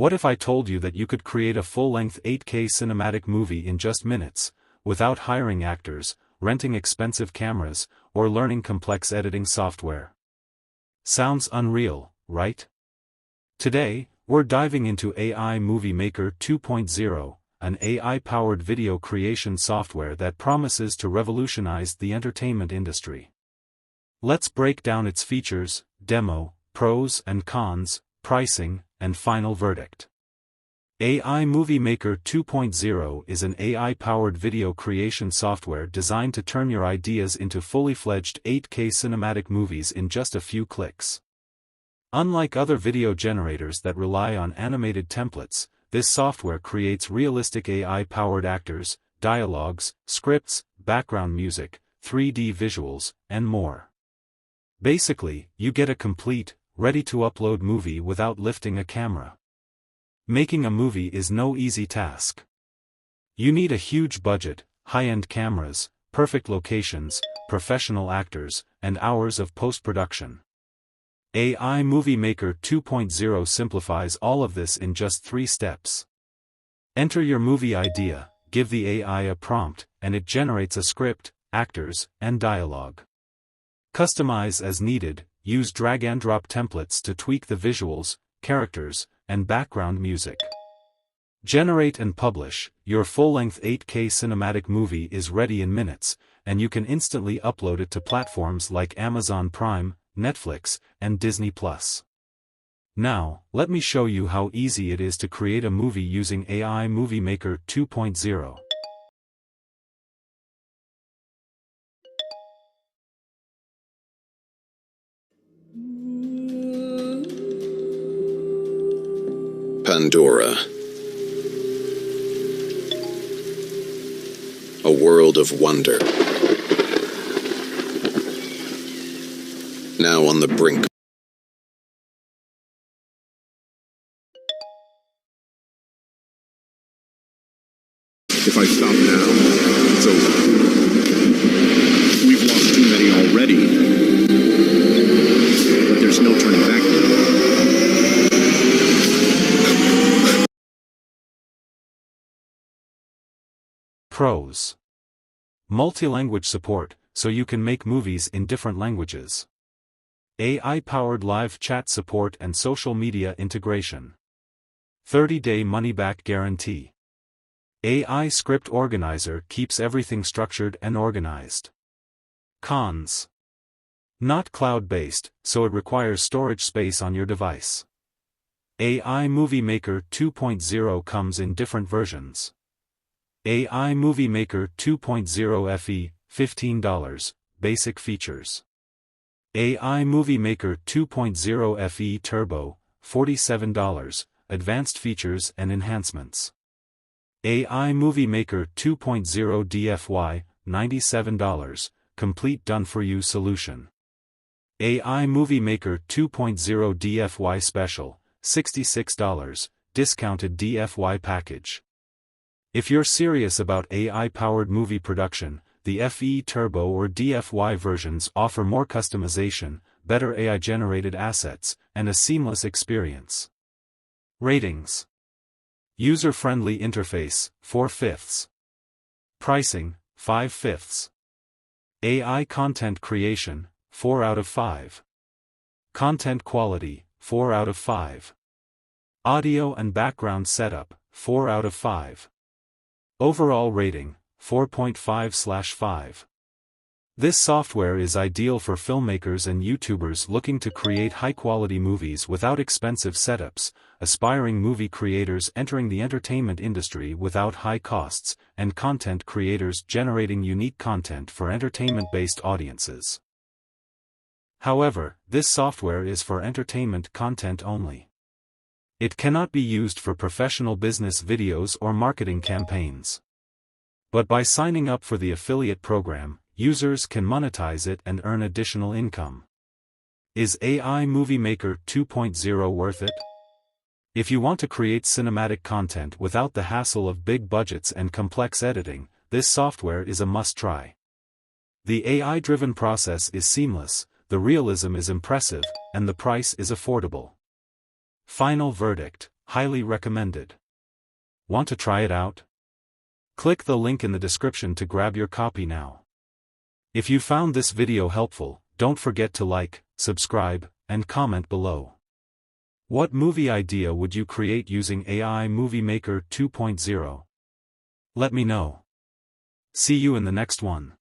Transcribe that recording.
What if I told you that you could create a full-length 8K cinematic movie in just minutes, without hiring actors, renting expensive cameras, or learning complex editing software? Sounds unreal, right? Today, we're diving into AI Movie Maker 2.0, an AI-powered video creation software that promises to revolutionize the entertainment industry. Let's break down its features, demo, pros and cons, pricing, and final verdict. AI Movie Maker 2.0 is an AI-powered video creation software designed to turn your ideas into fully-fledged 8K cinematic movies in just a few clicks. Unlike other video generators that rely on animated templates, this software creates realistic AI-powered actors, dialogues, scripts, background music, 3D visuals, and more. Basically, you get a complete, ready-to-upload movie without lifting a camera. Making a movie is no easy task. You need a huge budget, high-end cameras, perfect locations, professional actors, and hours of post-production. AI Movie Maker 2.0 simplifies all of this in just 3 steps. Enter your movie idea, give the AI a prompt, and it generates a script, actors, and dialogue. Customize as needed, use drag-and-drop templates to tweak the visuals, characters, and background music. Generate and publish, your full-length 8K cinematic movie is ready in minutes, and you can instantly upload it to platforms like Amazon Prime, Netflix, and Disney+. Now, let me show you how easy it is to create a movie using AI Movie Maker 2.0. Pandora. A world of wonder. Now on the brink. If I stop now, it's over. We've lost too many already. But there's no turning back now. Pros. Multi-language support, so you can make movies in different languages. AI-powered live chat support and social media integration. 30-day money-back guarantee. AI script organizer keeps everything structured and organized. Cons. Not cloud-based, so it requires storage space on your device. AI Movie Maker 2.0 comes in different versions. AI Movie Maker 2.0 FE, $15, basic features. AI Movie Maker 2.0 FE Turbo, $47, advanced features and enhancements. AI Movie Maker 2.0 DFY, $97, complete done-for-you solution. AI Movie Maker 2.0 DFY Special, $66, discounted DFY package. If you're serious about AI-powered movie production, the FE Turbo or DFY versions offer more customization, better AI-generated assets, and a seamless experience. Ratings. User-friendly interface, 4/5. Pricing, 5/5. AI content creation, 4 out of 5. Content quality, 4 out of 5. Audio and background setup, 4 out of 5. Overall rating, 4.5/5. This software is ideal for filmmakers and YouTubers looking to create high-quality movies without expensive setups, aspiring movie creators entering the entertainment industry without high costs, and content creators generating unique content for entertainment-based audiences. However, this software is for entertainment content only. It cannot be used for professional business videos or marketing campaigns. But by signing up for the affiliate program, users can monetize it and earn additional income. Is AI Movie Maker 2.0 worth it? If you want to create cinematic content without the hassle of big budgets and complex editing, this software is a must-try. The AI-driven process is seamless, the realism is impressive, and the price is affordable. Final verdict, highly recommended. Want to try it out? Click the link in the description to grab your copy now. If you found this video helpful, don't forget to like, subscribe, and comment below. What movie idea would you create using AI Movie Maker 2.0? Let me know. See you in the next one.